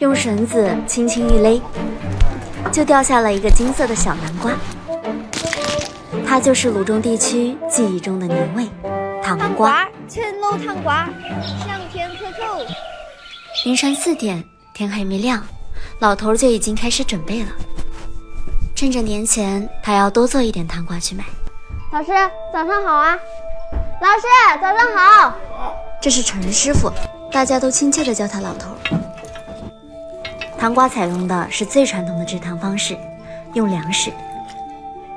用绳子轻轻一勒，就掉下了一个金色的小南瓜。它就是鲁中地区记忆中的年味——糖瓜。青楼糖瓜，香甜可口。凌晨4点，天还没亮，老头就已经开始准备了。趁着年前，他要多做一点糖瓜去卖。老师，早上好啊！老师，早上好。这是陈师傅，大家都亲切地叫他老头。糖瓜采用的是最传统的制糖方式，用粮食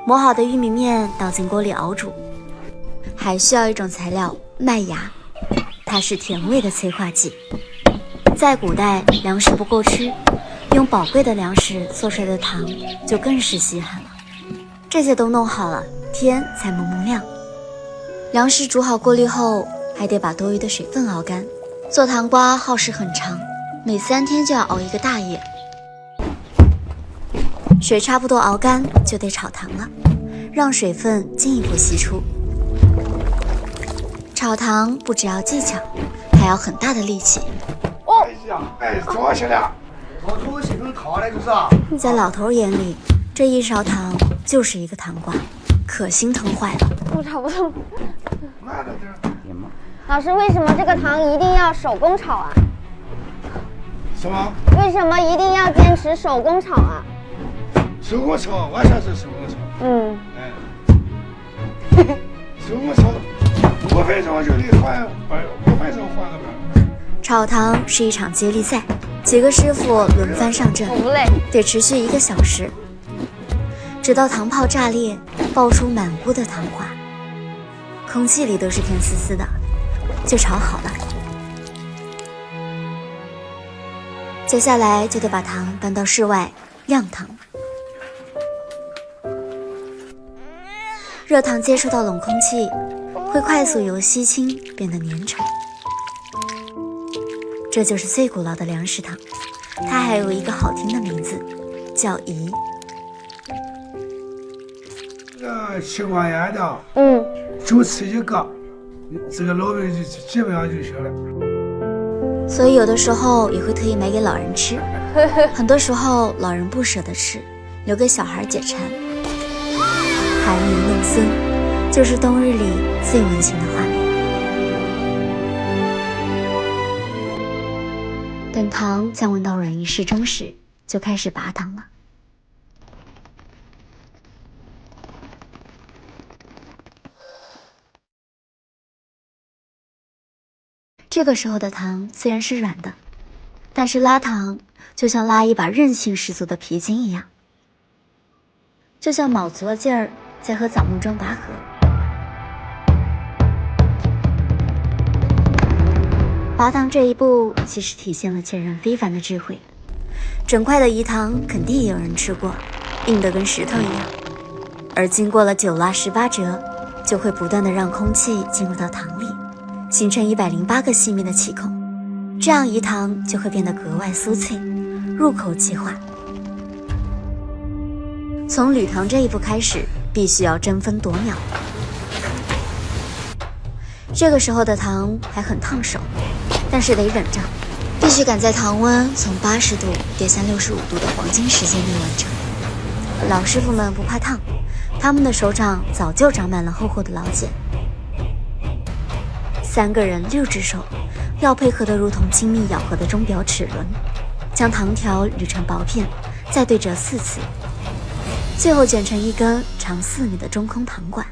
磨好的玉米面倒进锅里熬煮，还需要一种材料麦芽，它是甜味的催化剂。在古代，粮食不够吃，用宝贵的粮食做出来的糖就更是稀罕了。这些都弄好了，天才蒙蒙亮。粮食煮好过滤后，还得把多余的水分熬干。做糖瓜耗时很长，每3天就要熬一个大夜。水差不多熬干，就得炒糖了，让水分进一步析出。炒糖不只要技巧，还要很大的力气。坐下来。老头是很烤的，就是啊。在老头眼里，这一勺糖就是一个糖瓜，可心疼坏了。不炒不动。老师，为什么这个糖一定要手工炒啊？什么？为什么一定要坚持手工炒啊？手工炒，完全是手工炒。手工炒，5分钟就得换，5分钟换个班。炒糖是一场接力赛，几个师傅轮番上阵，不累，得持续1个小时，直到糖泡炸裂，爆出满屋的糖花，空气里都是甜丝丝的，就炒好了。接下来就得把糖搬到室外晾糖。热糖接触到冷空气，会快速由稀清变得粘稠。这就是最古老的粮食糖，它还有一个好听的名字，叫饴。这个吃过烟的，就吃1个，这个老人就基本上就行了。所以有的时候也会特意买给老人吃，很多时候老人不舍得吃，留给小孩解馋。含饴弄孙，就是冬日里最温馨的画面。等糖降温到软硬适中时，就开始拔糖了。这个时候的糖虽然是软的，但是拉糖就像拉一把韧性十足的皮筋一样，就像卯足了劲儿在和枣木桩拔河。拔糖这一步其实体现了截然非凡的智慧。整块的饴糖肯定也有人吃过，硬得跟石头一样，而经过了9拉18折，就会不断的让空气进入到糖里，形成108个细密的气孔，这样饴糖就会变得格外酥脆，入口即化。从捋糖这一步开始，必须要争分夺秒。这个时候的糖还很烫手，但是得忍着，必须赶在糖温从80度跌向65度的黄金时间内完成。老师傅们不怕烫，他们的手掌早就长满了厚厚的老茧。3个人6只手，要配合得如同精密咬合的钟表齿轮，将糖条捋成薄片，再对折4次，最后卷成一根长4米的中空糖管。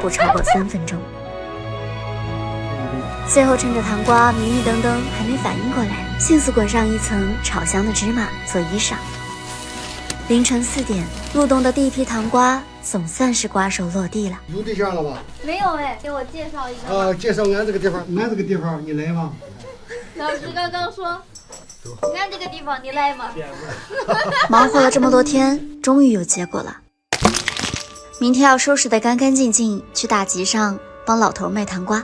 不超过3分钟。最后趁着糖瓜迷迷瞪瞪还没反应过来，迅速滚上一层炒香的芝麻做衣裳。凌晨4点，入冬的第一批糖瓜总算是瓜熟落地了。有对象了吧？没有哎，给我介绍一个。介绍俺这个地方，俺这个地方你来吗？老师刚刚说，俺这个地方你来吗？忙活了这么多天，终于有结果了。明天要收拾得干干净净，去大集上帮老头卖糖瓜。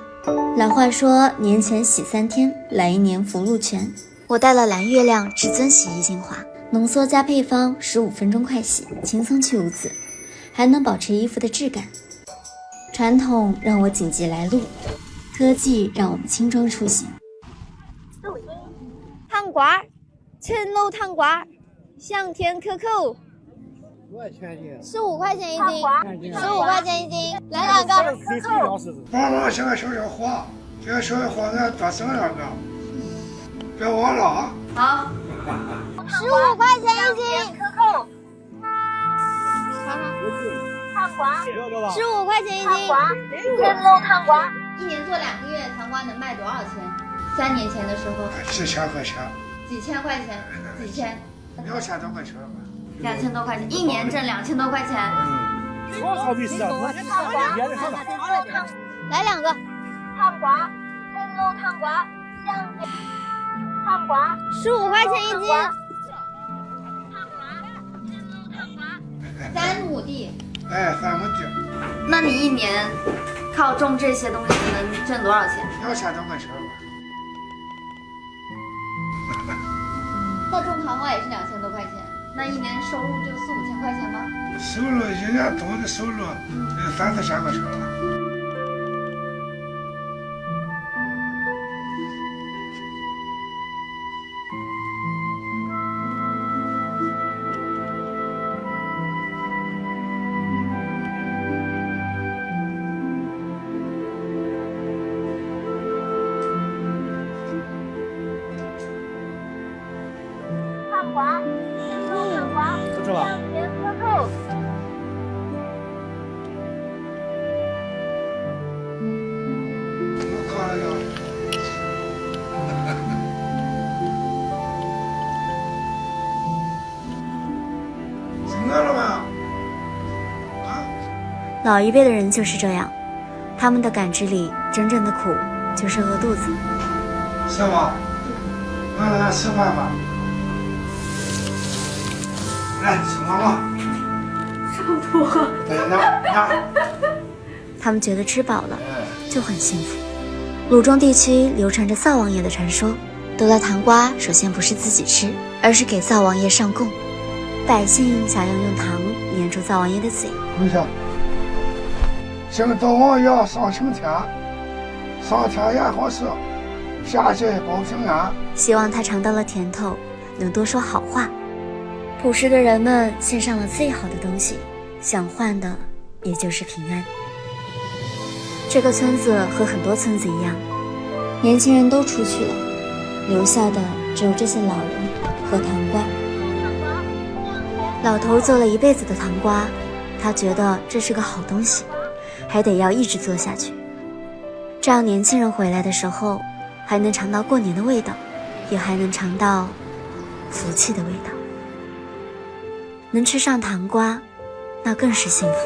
老话说，年前洗3天，来1年福禄全。我带了蓝月亮至尊洗衣精华，浓缩加配方，15分钟快洗，轻松去污渍，还能保持衣服的质感。传统让我紧急来路，科技让我们轻装出行。糖瓜，陈楼糖瓜，香甜可口。多少钱的？15块钱一斤，15块钱一斤，来2个。帮忙先小小火，这个小小火咱多整2个，别忘了啊。好，15块钱一斤，可口。糖瓜，15块钱一斤。陈楼糖瓜，1年做2个月，糖瓜能卖多少钱？3年前的时候，几千块钱，几千块钱，几千，2000多块钱吧。2000多块钱，1年挣2000多块钱。我好意思啊！来2个。糖瓜，陈楼糖瓜，香甜。糖瓜，15块钱一斤。3亩地。哎，3亩地。那你1年靠种这些东西能挣多少钱？2000多块钱吧。那种糖瓜也是2000多块钱，那1年收入就4、5千块钱吗？收入1年多的收入3、4千块钱了。糖瓜，糖瓜，不吃吧？香甜可口。我看了呀。是饿了吗？啊？老一辈的人就是这样，他们的感知里真正的苦就是饿肚子。是吧？完了，咱吃饭吧。来，吃妈妈。差不多。拿。他们觉得吃饱了就很幸福。鲁中地区流传着灶王爷的传说，得了糖瓜，首先不是自己吃，而是给灶王爷上供。百姓想要用糖粘住灶王爷的嘴。回去。请灶王爷上青天，上天言好事，下界保平安。希望他尝到了甜头，能多说好话。朴实的人们献上了最好的东西，想换的也就是平安。这个村子和很多村子一样，年轻人都出去了，留下的只有这些老人和糖瓜。老头做了一辈子的糖瓜，他觉得这是个好东西，还得要一直做下去，这样年轻人回来的时候还能尝到过年的味道，也还能尝到福气的味道。能吃上糖瓜，那更是幸福。